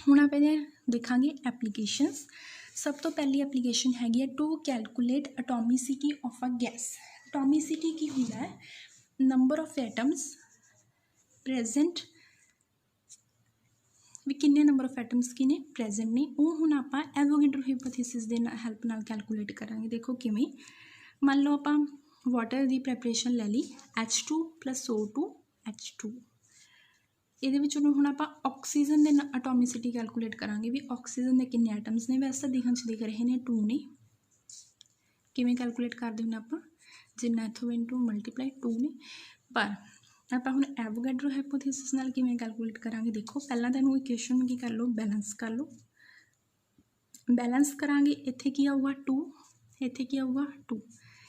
ਹੁਣ ਆਪਾਂ ਦੇਖਾਂਗੇ ਐਪਲੀकेशनस। सब तो पहली एप्लीकेशन हैगी है to calculate atomicity of a gas. Atomicity की होंदा है नंबर ऑफ एटम्स प्रेजेंट, भी किन्ने नंबर ऑफ एटम्स की ने प्रेजेंट ने, वो हुण आपां एवोगैड्रो हाइपोथेसिस दे हेल्प नाल कैलकुलेट करांगे। देखो किवें, मान लो आपां वाटर की प्रैपरेशन ले ली H2 + O2 H2, ਇਹਦੇ ਵਿੱਚ ਹੁਣ ਆਪਾਂ ਆਕਸੀਜਨ ਦੇ ਐਟੋਮਿਸਿਟੀ ਕੈਲਕੂਲੇਟ ਕਰਾਂਗੇ ਵੀ ਆਕਸੀਜਨ ਦੇ ਕਿੰਨੇ ਐਟਮਸ ਨੇ। ਵੈਸੇ ਦਿਖਣ 'ਚ ਦਿਖ ਰਹੇ ਨੇ 2 ਨੇ। ਕਿਵੇਂ ਕੈਲਕੂਲੇਟ ਕਰਦੇ ਹੁੰਦੇ ਆਪਾਂ, ਜਿੰਨਾ ਇੱਥੋਂ ਇਨਟੂ ਮਲਟੀਪਲਾਈ 2 ਨੇ। ਪਰ ਆਪਾਂ ਹੁਣ ਐਵੋਗੈਡਰੋ ਹਾਈਪੋਥੇਸਿਸ ਨਾਲ ਕਿਵੇਂ ਕੈਲਕੂਲੇਟ ਕਰਾਂਗੇ। ਦੇਖੋ ਪਹਿਲਾਂ ਤਾਂ ਇਹਨੂੰ ਇਕੁਏਸ਼ਨ ਨੂੰ ਕੀ ਕਰ ਲਓ, ਬੈਲੈਂਸ ਕਰ ਲਓ। ਬੈਲੈਂਸ ਕਰਾਂਗੇ, ਇੱਥੇ ਕੀ ਆਊਗਾ 2, ਇੱਥੇ ਕੀ ਆਊਗਾ 2,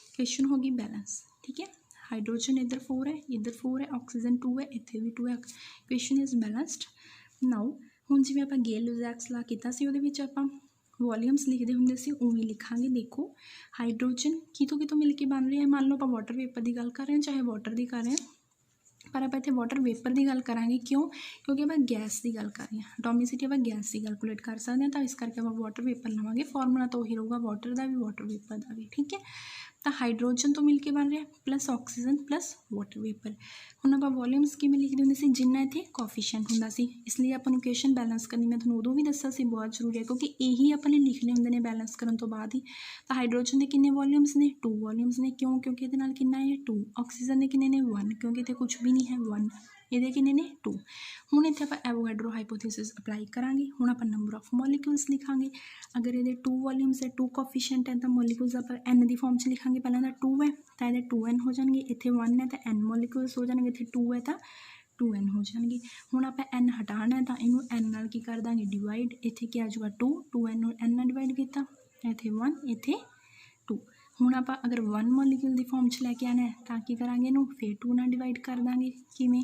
ਇਕੁਏਸ਼ਨ ਹੋ ਗਈ ਬੈਲੈਂਸ। ਠੀਕ ਹੈ, हाइड्रोजन इधर 4 है, इधर 4 है, ऑक्सीजन 2 है, इतने भी 2 है। Equation is balanced. नाउ हुण जिवें आपां गेल-लुजैक्स ला कीता सी उहदे विच आपां वॉल्यूम्स लिखते हुंदे सी, उवें लिखांगे। देखो हाइड्रोजन कितों मिल के बन रही है, मान लो आपां वाटर वेपर की गल कर रहे हैं, चाहे वाटर की कर रहे हैं, पर आप इत्थे वाटर वेपर की गल करांगे। क्यों? क्योंकि आप गैस की गल कर रहे हैं, एटॉमिसिटी आप गैस की कैलकुलेट कर सकते हैं, तो इस करके आप वाटर वेपर लवांगे। फॉर्मूला तो वही रहूगा वाटर का भी, वाटर वेपर का भी। ठीक है, तो हाइड्रोजन तो मिल के बन रहा है plus oxygen plus water vapour. हुण आपां वॉल्यूम्स किवें लिखदे हुंदे सी, जिन्ना इत्थे कोफिशिएंट हुंदा सी, इसलिए आपां नूं इक्वेशन बैलेंस करनी मैं तुहानूं उदों भी दस्सिया सी बहुत जरूरी है, क्योंकि यही अपने लिखने हुंदे ने बैलेंस करन तो बाद ही। तो हाइड्रोजन के किन्ने वॉल्यूम्स ने 2 वॉल्यूम्स ने। क्यों? क्योंकि इहदे नाल किन्ना है 2। ऑक्सीजन के किन्ने ने 1, क्योंकि इत्थे कुछ भी नहीं है 1। ये किन्ने ने 2। हुण इत्थे आपां एवोगैड्रो हाइपोथेसिस अप्लाई करांगे। हुण आपां नंबर ऑफ मॉलिक्यूल्स लिखांगे। अगर ये 2 वॉल्यूम्स है, 2 कोफिशिएंट है, तो मॉलिक्यूल्स आपां एन की फॉर्म च लिखांगे। पहला तो 2 है तो ये 2n हो जाएंगे, इत्थे 1 है तो n मॉलिक्यूल्स हो जाएंगे, इत्थे 2 है तो 2n हो जाएंगे। हुण आपां n हटाना है तो इनू n नाल की कर देंगे डिवाइड। इत्थे क्या आ जाऊगा 2, 2n n नाल डिवाइड किया, इत्थे 1 इत्थे 2। हुण आपां अगर 1 मॉलिक्यूल की फॉर्म च लैके आना है तो की करांगे, इनू फिर 2 नाल डिवाइड कर देंगे। किवें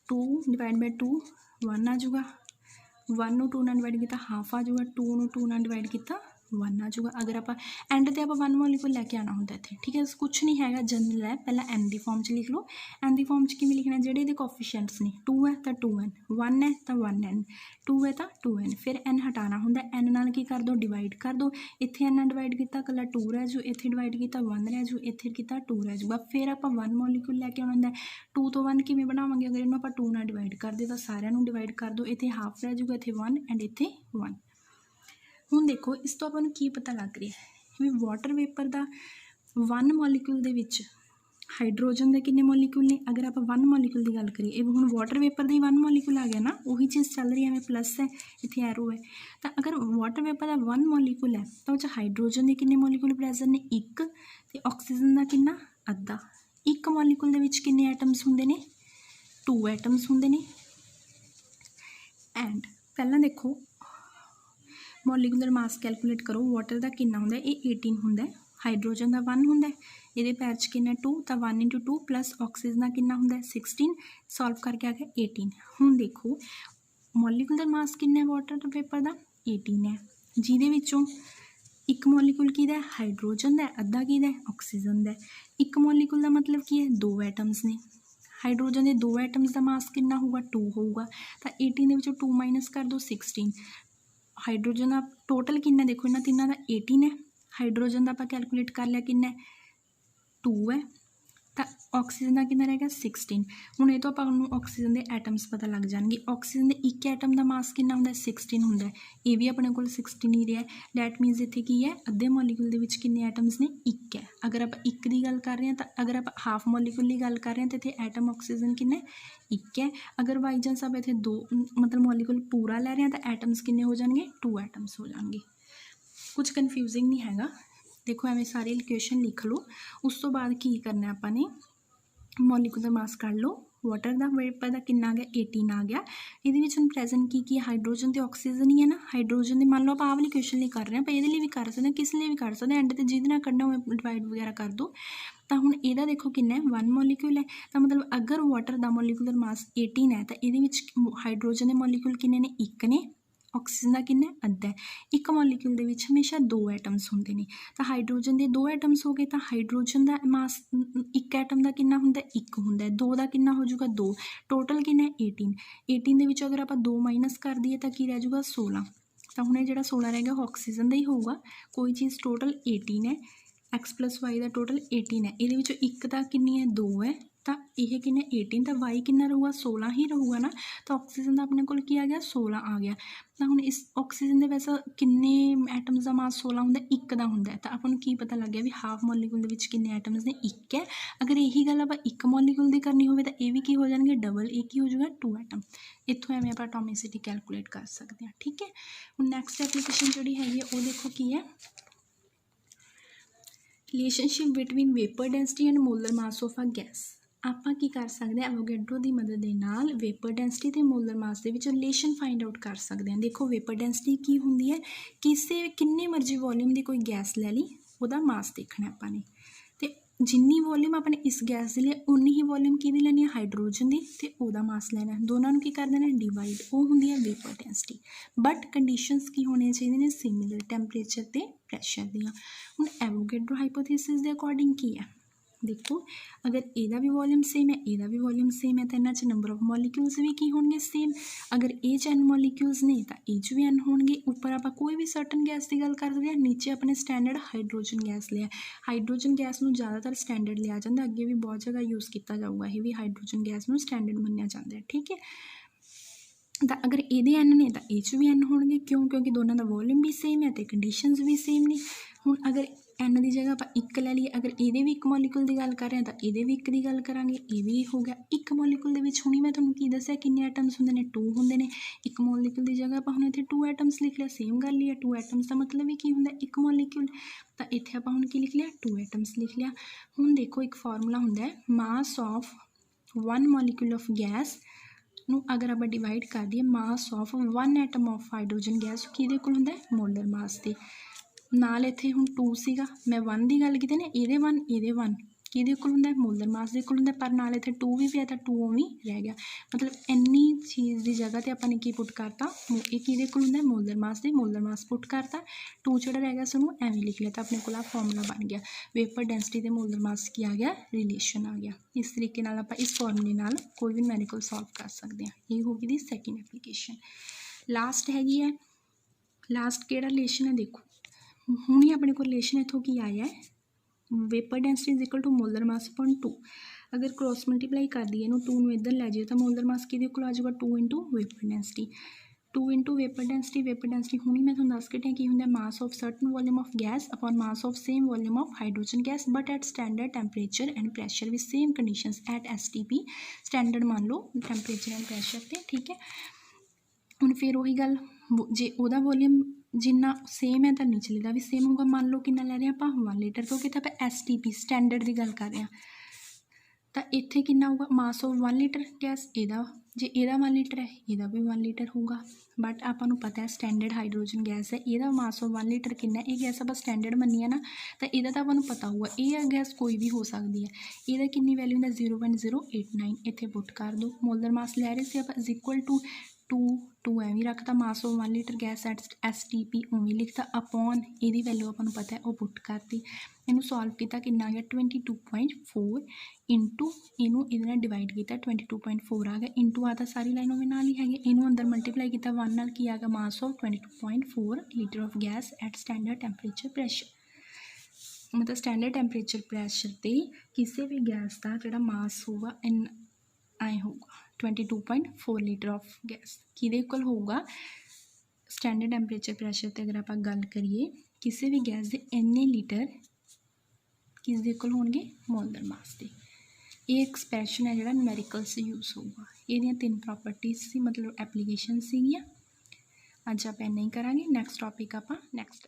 2 डिवाइड बाय 2 1 आ जाऊगा, 1 नूं 2 नाल डिवाइड किया हाफ आ जाऊगा, 2 नूं 2 नाल डिवाइड किया 1 आ जाऊगा। अगर आप एंड ते आप 1 मॉलिक्यूल लैके आना होंदा इत्थे। ठीक है, कुछ नहीं है जनरल है, पहला n की फॉर्म च लिख लो। n की फॉर्म च किवें लिखना, जिहड़े इहदे कोफिशिएंट्स ने 2 है तो 2n, 1 है तो 1n, 2 है तो 2n, फिर n हटाना होंदा, n नाल की कर दो डिवाइड कर दो। इत्थे n नाल डिवाइड किया कला 2 रह जू, इत्थे डिवाइड किया 1 रह जू, इत्थे किया 2 रह जूगा। फिर आप 1 मॉलिक्यूल लैके आना होंदा, 2 तो 1 किवें बनावांगे, अगर इन्हूं आपां 2 नाल डिवाइड कर दे तो सारिਆਂ ਨੂੰ डिवाइड कर दो। इत्थे हाफ रह जूगा, इत्थे 1 एंड इत्थे 1। ਹੁਣ देखो इस तो ਆਪਾਂ ਨੂੰ ਕੀ पता लग रहा है भी वाटर वेपर का 1 मॉलिक्यूल ਦੇ ਵਿੱਚ हाइड्रोजन के किन्ने मॉलिक्यूल ने। अगर आप 1 मॉलिक्यूल की गल करिए, हम वाटर वेपर का 1 मॉलिक्यूल आ गया ना, वही चीज़ चल रही है, प्लस है इतने एरो है। तो अगर वाटर वेपर का 1 मॉलिक्यूल है तो हाइड्रोजन के किन्ने मॉलिक्यूल प्रेजेंट ने 1, तो ऑक्सीजन का किन्ना अद्धा। 1 मॉलिक्यूल के किन्ने एटम्स होंगे ने 2 एटम्स होंगे ने। एंड पहला देखो मॉलिक्यूलर मास कैलकुलेट करो, वाटर का किन्ना होंदा, ये 18 होंदा, हाइड्रोजन का 1 होंदा, ये पैर च किन्ना 2, तो 1 × 2 प्लस ऑक्सीजन का किन्ना होंदा 16, सॉल्व करके आ गया 18। हुण देखो मॉलिक्यूलर मास किन्ना है वाटर वेपर का 18 है, जिहदे विचों एक मॉलिक्यूल किहदा हाइड्रोजन का, अद्धा किहदा ऑक्सीजन का। एक मॉलिक्यूल का मतलब की है 2 एटम्स ने, हाइड्रोजन के 2 एटम्स का मास किन्ना होगा 2 होगा, तो 18 के विचों 2 माइनस कर दो 16। हाइड्रोजन का टोटल किन्ना देखो, इन्होंने तीनों का 18 है, हाइड्रोजन का आप कैलकुलेट कर लिया किन्ना 2 है, तो ऑक्सीजन का कितना रहेगा 16। हुण ये तो आप ऑक्सीजन के एटम्स पता लग जाएंगे। ऑक्सीजन के एक एटम का मास कितना होंदा 16 होंदा, ये भी अपने को 16 ही रहा है। डैट मीनस इत्थे की है अद्धे मॉलिक्यूल के विच किन्ने एटम्स ने 1 है। अगर आप 1 की गल कर रहे हैं, तो अगर आप हाफ मॉलिक्यूल की गल कर रहे हैं तो इत्थे एटम ऑक्सीजन किन्ने 1 है। अगर बाई चांस आप इत्थे 2 मतलब मॉलिक्यूल पूरा लै रहे हैं तो एटम्स किन्ने हो जाएंगे 2 एटम्स हो जाएंगे। कुछ कन्फ्यूजिंग नहीं हैगा। देखो एवं सारी इक्वेशन लिख लो, उस तो बाद की करना आपने मॉलिक्यूलर मास कर लो। वाटर का वेपर का कितना आ गया 18 आ गया। ये प्रेजेंट की हाइड्रोजन तो ऑक्सीजन ही है ना। हाइड्रोजन की मान लो आप आ वाली क्वेश्चन लिए कर रहे हैं, पर ये भी कर सकते हैं, किस लिए भी कर सकते हैं, एंड तो जिद ना करना हो डिवाइड वगैरह कर दो। तो हुण इहदा देखो कितना है 1 मॉलिक्यूल है, तो मतलब अगर वाटर का मॉलिक्यूलर मास 18 है तो ये हाइड्रोजन के मॉलिक्यूल किन्ने ने 1 ने, ਆਕਸੀਜਨ ਦਾ ਕਿੰਨਾ ਅੱਧਾ। ਇੱਕ ਮੋਲੀਕਿਊਲ ਦੇ ਵਿੱਚ ਹਮੇਸ਼ਾ 2 ਐਟਮਸ ਹੁੰਦੇ ਨੇ, ਤਾਂ ਹਾਈਡਰੋਜਨ ਦੇ 2 ਐਟਮਸ ਹੋ ਗਏ, ਤਾਂ ਹਾਈਡਰੋਜਨ ਦਾ ਮਾਸ ਇੱਕ ਐਟਮ ਦਾ ਕਿੰਨਾ ਹੁੰਦਾ, 1 ਹੁੰਦਾ। 2 ਦਾ ਕਿੰਨਾ ਹੋ ਜਾਊਗਾ, 2। ਟੋਟਲ ਕਿੰਨਾ 18। 18 ਦੇ ਵਿੱਚੋਂ ਅਗਰ ਆਪਾਂ 2 ਮਾਈਨਸ ਕਰ ਦਈਏ ਤਾਂ ਕੀ ਰਹਿ ਜਾਊਗਾ, 16। ਤਾਂ ਹੁਣ ਇਹ ਜਿਹੜਾ 16 ਰਹਿ ਗਿਆ ਉਹ ਆਕਸੀਜਨ ਦਾ ਹੀ ਹੋਊਗਾ। ਕੋਈ ਚੀਜ਼ ਟੋਟਲ 18 ਹੈ, x + y ਦਾ ਟੋਟਲ 18 ਹੈ, ਇਹਦੇ ਵਿੱਚੋਂ ਇੱਕ ਤਾਂ ਕਿੰਨੀ ਹੈ, 2 ਹੈ, ਤਾਂ ਇਹ ਕਿੰਨਾ 18, ਤਾਂ y ਕਿੰਨਾ ਰਹੂਗਾ, 16 ਹੀ ਰਹੂਗਾ ਨਾ। ਤਾਂ ਆਕਸੀਜਨ ਦਾ ਆਪਣੇ ਕੋਲ ਕੀ ਆ ਗਿਆ, 16 ਆ ਗਿਆ। ਤਾਂ ਹੁਣ ਇਸ ਆਕਸੀਜਨ ਦੇ ਵੈਸੇ ਕਿੰਨੇ ਐਟਮਸ ਦਾ ਮਾਸ 16 ਹੁੰਦਾ, 1 ਦਾ ਹੁੰਦਾ। ਤਾਂ ਆਪਾਂ ਨੂੰ ਕੀ ਪਤਾ ਲੱਗ ਗਿਆ ਵੀ ਹਾਫ ਮੋਲੀਕੂਲ ਦੇ ਵਿੱਚ ਕਿੰਨੇ ਐਟਮਸ ਨੇ, 1 ਹੈ। ਅਗਰ ਇਹੀ ਗੱਲ ਆਪਾਂ ਇੱਕ ਮੋਲੀਕੂਲ ਦੀ ਕਰਨੀ ਹੋਵੇ ਤਾਂ ਇਹ ਵੀ ਕੀ ਹੋ ਜਾਣਗੇ, ਡਬਲ। ਇਹ ਕੀ ਹੋ ਜਾਊਗਾ, 2 ਐਟਮ। ਇੱਥੋਂ ਐਵੇਂ ਆਪਾਂ ਐਟੋਮਿਸਿਟੀ ਕੈਲਕੂਲੇਟ ਕਰ ਸਕਦੇ ਹਾਂ, ਠੀਕ ਹੈ। ਹੁਣ ਨੈਕਸਟ ਐਪਲੀਕੇਸ਼ਨ ਜਿਹੜੀ ਹੈਗੀ ਉਹ ਦੇਖੋ ਕੀ ਹੈ, relationship between vapour density and molar mass of a gas. ਆਪਾਂ ਕੀ ਕਰ ਸਕਦੇ ਹਾਂ, ਐਵੋਗੈਡਰੋ ਦੀ ਮਦਦ ਦੇ ਨਾਲ ਵੇਪਰ ਡੈਂਸਿਟੀ ਅਤੇ ਮੋਲਰ ਮਾਸ ਦੇ ਵਿੱਚ ਰਿਲੇਸ਼ਨ ਫਾਈਂਡ ਆਊਟ ਕਰ ਸਕਦੇ ਹਾਂ। ਦੇਖੋ ਵੇਪਰ ਡੈਂਸਿਟੀ ਕੀ ਹੁੰਦੀ ਹੈ, ਕਿੰਨੇ ਮਰਜ਼ੀ ਵੋਲੀਅਮ ਦੀ ਕੋਈ ਗੈਸ ਲੈ ਲਈ, ਉਹਦਾ ਮਾਸ ਦੇਖਣਾ ਆਪਾਂ ਨੇ, ਅਤੇ ਜਿੰਨੀ ਵੋਲੀਅਮ ਆਪਾਂ ਨੇ ਇਸ ਗੈਸ ਦੇ ਲਈ ਉਨੀ ਹੀ ਵੋਲੀਅਮ ਕਿਹਦੀ ਲੈਣੀ ਹੈ, ਹਾਈਡਰੋਜਨ ਦੀ, ਅਤੇ ਉਹਦਾ ਮਾਸ ਲੈਣਾ। ਦੋਨਾਂ ਨੂੰ ਕੀ ਕਰ ਦੇਣਾ, ਡਿਵਾਈਡ। ਉਹ ਹੁੰਦੀ ਹੈ ਵੇਪਰ ਡੈਂਸਿਟੀ। ਬਟ ਕੰਡੀਸ਼ਨਸ ਕੀ ਹੋਣੀਆਂ ਚਾਹੀਦੀਆਂ ਨੇ, ਸਿਮਿਲਰ ਟੈਂਪਰੇਚਰ ਅਤੇ ਪ੍ਰੈਸ਼ਰ ਦੀਆਂ। ਹੁਣ ਐਵੋਗੈਡਰੋ ਹਾਈਪੋਥੀਸਿਸ ਦੇ ਅਕੋਰਡਿੰਗ ਕੀ ਹੈ, ਦੇਖੋ ਅਗਰ ਇਹਦਾ ਵੀ ਵੋਲੀਅਮ ਸੇਮ ਹੈ, ਇਹਦਾ ਵੀ ਵੋਲੀਅਮ ਸੇਮ ਹੈ, ਤਾਂ ਇਹਨਾਂ 'ਚ ਨੰਬਰ ਆਫ ਮੋਲੀਕਿਊਲਸ ਵੀ ਕੀ ਹੋਣਗੇ, ਸੇਮ। ਅਗਰ ਇਹ 'ਚ n ਮੋਲੀਕਿਊਲਸ ਨੇ ਤਾਂ ਇਹ 'ਚ ਵੀ n ਹੋਣਗੇ। ਉੱਪਰ ਆਪਾਂ ਕੋਈ ਵੀ ਸਰਟਨ ਗੈਸ ਦੀ ਗੱਲ ਕਰਦੇ ਹਾਂ, ਨੀਚੇ ਆਪਣੇ ਸਟੈਂਡਰਡ ਹਾਈਡਰੋਜਨ ਗੈਸ ਲਿਆ। ਹਾਈਡਰੋਜਨ ਗੈਸ ਨੂੰ ਜ਼ਿਆਦਾਤਰ ਸਟੈਂਡਰਡ ਲਿਆ ਜਾਂਦਾ, ਅੱਗੇ ਵੀ ਬਹੁਤ ਜਗ੍ਹਾ ਯੂਜ਼ ਕੀਤਾ ਜਾਊਗਾ ਇਹ ਵੀ, ਹਾਈਡਰੋਜਨ ਗੈਸ ਨੂੰ ਸਟੈਂਡਰਡ ਮੰਨਿਆ ਜਾਂਦਾ ਹੈ, ਠੀਕ ਹੈ। ਤਾਂ ਅਗਰ ਇਹਦੇ n ਨੇ ਤਾਂ ਇਹ 'ਚ ਵੀ n ਹੋਣਗੇ, ਕਿਉਂ, ਕਿਉਂਕਿ ਦੋਨਾਂ ਦਾ ਵੋਲੀਅਮ ਵੀ ਸੇਮ ਹੈ ਅਤੇ ਕੰਡੀਸ਼ਨਸ ਵੀ ਸੇਮ ਨੇ। ਹੁਣ ਅਗਰ n ਦੀ ਜਗ੍ਹਾ ਆਪਾਂ 1 ਲੈ ਲਈਏ, ਅਗਰ ਇਹਦੇ ਵੀ ਇੱਕ ਮੋਲੀਕੂਲ ਦੀ ਗੱਲ ਕਰ ਰਹੇ ਹਾਂ ਤਾਂ ਇਹਦੇ ਵੀ 1 ਦੀ ਗੱਲ ਕਰਾਂਗੇ, ਇਹ ਵੀ ਹੋ ਗਿਆ। ਇੱਕ ਮੋਲੀਕੂਲ ਦੇ ਵਿੱਚ ਹੁਣੀ ਮੈਂ ਤੁਹਾਨੂੰ ਕੀ ਦੱਸਿਆ, ਕਿੰਨੇ ਐਟਮਸ ਹੁੰਦੇ ਨੇ, 2 ਹੁੰਦੇ ਨੇ। ਇੱਕ ਮੋਲੀਕੂਲ ਦੀ ਜਗ੍ਹਾ ਆਪਾਂ ਹੁਣ ਇੱਥੇ 2 ਐਟਮਸ ਲਿਖ ਲਿਆ, ਸੇਮ ਗੱਲ ਹੀ ਹੈ। 2 ਐਟਮਸ ਦਾ ਮਤਲਬ ਵੀ ਕੀ ਹੁੰਦਾ, ਇੱਕ ਮੋਲੀਕੂਲ। ਤਾਂ ਇੱਥੇ ਆਪਾਂ ਹੁਣ ਕੀ ਲਿਖ ਲਿਆ, 2 ਐਟਮਸ ਲਿਖ ਲਿਆ। ਹੁਣ ਦੇਖੋ ਇੱਕ ਫਾਰਮੂਲਾ ਹੁੰਦਾ ਹੈ, mass of 1 molecule of gas ਨੂੰ ਅਗਰ ਆਪਾਂ ਡਿਵਾਈਡ ਕਰ ਦਈਏ mass of 1 atom of hydrogen gas, ਕਿਹਦੇ ਕੋਲ ਹੁੰਦਾ, ਮੋਲਰ ਮਾਸ ਦੇ ਨਾਲ। ਇੱਥੇ ਹੁਣ 2 ਸੀਗਾ, ਮੈਂ 1 ਦੀ ਗੱਲ ਕੀਤੀ ਨਾ, ਇਹਦੇ 1 ਇਹਦੇ 1 ਕਿਹਦੇ ਕੋਲ ਹੁੰਦਾ, ਮੋਲਰ ਮਾਸ ਦੇ ਕੋਲ ਹੁੰਦਾ, ਪਰ ਨਾਲ ਇੱਥੇ 2 ਵੀ ਪਿਆ ਤਾਂ 2 ਉਵੇਂ ਰਹਿ ਗਿਆ। ਮਤਲਬ ਇੰਨੀ ਚੀਜ਼ ਦੀ ਜਗ੍ਹਾ 'ਤੇ ਆਪਾਂ ਨੇ ਕੀ ਪੁੱਟ ਕਰਤਾ, ਇਹ ਕਿਹਦੇ ਕੋਲ ਹੁੰਦਾ, ਮੋਲਰ ਮਾਸ ਦੇ, ਮੋਲਰ ਮਾਸ ਪੁੱਟ ਕਰਤਾ। 2 ਜਿਹੜਾ ਰਹਿ ਗਿਆ ਸਾਨੂੰ ਐਵੇਂ ਲਿਖ ਲਿਆ, ਤਾਂ ਆਪਣੇ ਕੋਲ ਆ ਫਾਰਮੂਲਾ ਬਣ ਗਿਆ। ਵੇਪਰ ਡੈਂਸਿਟੀ ਅਤੇ ਮੋਲਰ ਮਾਸ ਕੀ ਆ ਗਿਆ, ਰਿਲੇਸ਼ਨ ਆ ਗਿਆ। ਇਸ ਤਰੀਕੇ ਨਾਲ ਆਪਾਂ ਇਸ ਫਾਰਮੂਲੇ ਨਾਲ ਕੋਈ ਵੀ ਮੈਡੀਕਲ ਸੋਲਵ ਕਰ ਸਕਦੇ ਹਾਂ। ਇਹ ਹੋ ਗਈ ਦੀ ਸੈਕਿੰਡ ਐਪਲੀਕੇਸ਼ਨ। ਲਾਸਟ ਹੈਗੀ ਹੈ, ਲਾਸਟ ਕਿਹੜਾ ਰਿਲੇਸ਼ਨ ਹੈ, ਦੇਖੋ ਹੁਣ ਹੀ ਆਪਣੇ ਕੋਲ ਰਿਲੇਸ਼ਨ ਇੱਥੋਂ ਕੀ ਆਇਆ ਹੈ, vapour density is equal to molar mass upon 2। ਅਗਰ ਕ੍ਰੋਸ ਮਲਟੀਪਲਾਈ ਕਰ ਦਈਏ ਇਹਨੂੰ, 2 ਨੂੰ ਇੱਧਰ ਲੈ ਜਾਈਏ ਤਾਂ ਮੋਲਰ ਮਾਸ ਕਿਹਦੇ ਕੋਲ ਆ ਜਾਊਗਾ, 2 × vapour density. 2 × vapour density. Vapour density ਹੁਣੀ ਮੈਂ ਤੁਹਾਨੂੰ ਦੱਸ ਕੇ ਹਟੀ ਕੀ ਹੁੰਦਾ, ਮਾਸ of certain volume of gas upon mass of same volume of hydrogen gas but at standard temperature and pressure with same conditions at STP। Standard ਮੰਨ ਲਓ temperature and pressure 'ਤੇ, ਠੀਕ ਹੈ। ਹੁਣ ਫਿਰ ਉਹੀ ਗੱਲ, ਜੇ ਉਹਦਾ ਵੋਲੀਅਮ ਜਿੰਨਾ ਸੇਮ ਹੈ ਤਾਂ ਨਿਚਲੇ ਦਾ ਵੀ ਸੇਮ ਹੋਊਗਾ। ਮੰਨ ਲਓ ਕਿੰਨਾ ਲੈ ਰਹੇ ਹਾਂ ਆਪਾਂ, 1 ਲੀਟਰ, ਕਿਉਂਕਿ ਤਾਂ ਆਪਾਂ STP ਸਟੈਂਡਰਡ ਦੀ ਗੱਲ ਕਰ ਰਹੇ ਹਾਂ। ਤਾਂ ਇੱਥੇ ਕਿੰਨਾ ਹੋਊਗਾ, ਮਾਸ ਆਫ 1 ਲੀਟਰ ਗੈਸ, ਇਹਦਾ ਜੇ ਇਹਦਾ 1 ਲੀਟਰ ਹੈ ਇਹਦਾ ਵੀ 1 ਲੀਟਰ ਹੋਊਗਾ। ਬਟ ਆਪਾਂ ਨੂੰ ਪਤਾ ਹੈ ਸਟੈਂਡਰਡ ਹਾਈਡਰੋਜਨ ਗੈਸ ਹੈ, ਇਹਦਾ ਮਾਸ ਆਫ 1 ਲੀਟਰ ਕਿੰਨਾ, ਇਹ ਗੈਸ ਆਪਾਂ ਸਟੈਂਡਰਡ ਮੰਨੀ ਹੈ ਨਾ, ਤਾਂ ਇਹਦਾ ਤਾਂ ਆਪਾਂ ਨੂੰ ਪਤਾ ਹੋਊਗਾ। ਇਹ ਗੈਸ ਕੋਈ ਵੀ ਹੋ ਸਕਦੀ ਹੈ, ਇਹਦਾ ਕਿੰਨੀ ਵੈਲਿਊ ਹੁੰਦਾ, 0.089। ਇੱਥੇ ਪੁੱਟ ਕਰ ਦਿਓ। ਮੋਲਰ ਮਾਸ ਲੈ ਰਹੇ ਸੀ ਆਪਾਂ ਇਜ਼ ਇਕੁਅਲ ਟੂ 2 ਐਵੇਂ ਰੱਖਤਾ, ਮਾਸ of 1 litre gas at STP ਉਵੇਂ ਲਿਖਤਾ, ਅਪੋਨ ਇਹਦੀ ਵੈਲਿਊ ਆਪਾਂ ਨੂੰ ਪਤਾ ਹੈ ਉਹ ਪੁੱਟ ਕਰਤੀ। ਇਹਨੂੰ ਸੋਲਵ ਕੀਤਾ, ਕਿੰਨਾ ਆ ਗਿਆ, 22.4 ਇੰਟੂ ਇਹਨੂੰ ਇਹਦੇ ਨਾਲ ਡਿਵਾਈਡ ਕੀਤਾ, 22.4 ਆ ਗਿਆ, ਇੰਟੂ ਆ ਤਾਂ ਸਾਰੀ ਲਾਈਨ ਉਵੇਂ ਨਾਲ ਹੀ ਹੈਗੀ। ਇਹਨੂੰ ਅੰਦਰ ਮਲਟੀਪਲਾਈ ਕੀਤਾ 1 ਨਾਲ, ਕੀ ਆ ਗਿਆ, ਮਾਸ of 22.4 litre of gas at standard temperature pressure. ਮਤਲਬ ਸਟੈਂਡਰਡ ਟੈਂਪਰੇਚਰ ਪ੍ਰੈਸ਼ਰ 'ਤੇ ਕਿਸੇ ਵੀ ਗੈਸ ਦਾ ਜਿਹੜਾ ਮਾਸ ਹੋਊਗਾ ਐਂ ਹੋਊਗਾ 22.4 ਲੀਟਰ ਆਫ ਗੈਸ। ਕਿਹਦੇ ਕੋਲ ਹੋਊਗਾ, ਸਟੈਂਡਰਡ ਟੈਂਪਰੇਚਰ ਪ੍ਰੈਸ਼ਰ 'ਤੇ ਅਗਰ ਆਪਾਂ ਗੱਲ ਕਰੀਏ ਕਿਸੇ ਵੀ ਗੈਸ ਦੇ ਇੰਨੇ ਲੀਟਰ ਕਿਸ ਦੇ ਕੋਲ ਹੋਣਗੇ, ਮੋਲਰ ਮਾਸ ਦੇ। ਇਹ ਐਕਸਪ੍ਰੈਸ਼ਨ ਹੈ ਜਿਹੜਾ ਨਿਊਮੈਰੀਕਲਸ ਯੂਜ਼ ਹੋਊਗਾ। ਇਹਦੀਆਂ 3 ਪ੍ਰੋਪਰਟੀਜ਼ ਸੀ, ਮਤਲਬ ਐਪਲੀਕੇਸ਼ਨ ਸੀਗੀਆਂ। ਅੱਜ ਆਪਾਂ ਇੰਨਾ ਹੀ ਕਰਾਂਗੇ। ਨੈਕਸਟ ਟੌਪਿਕ ਆਪਾਂ ਨੈਕਸਟ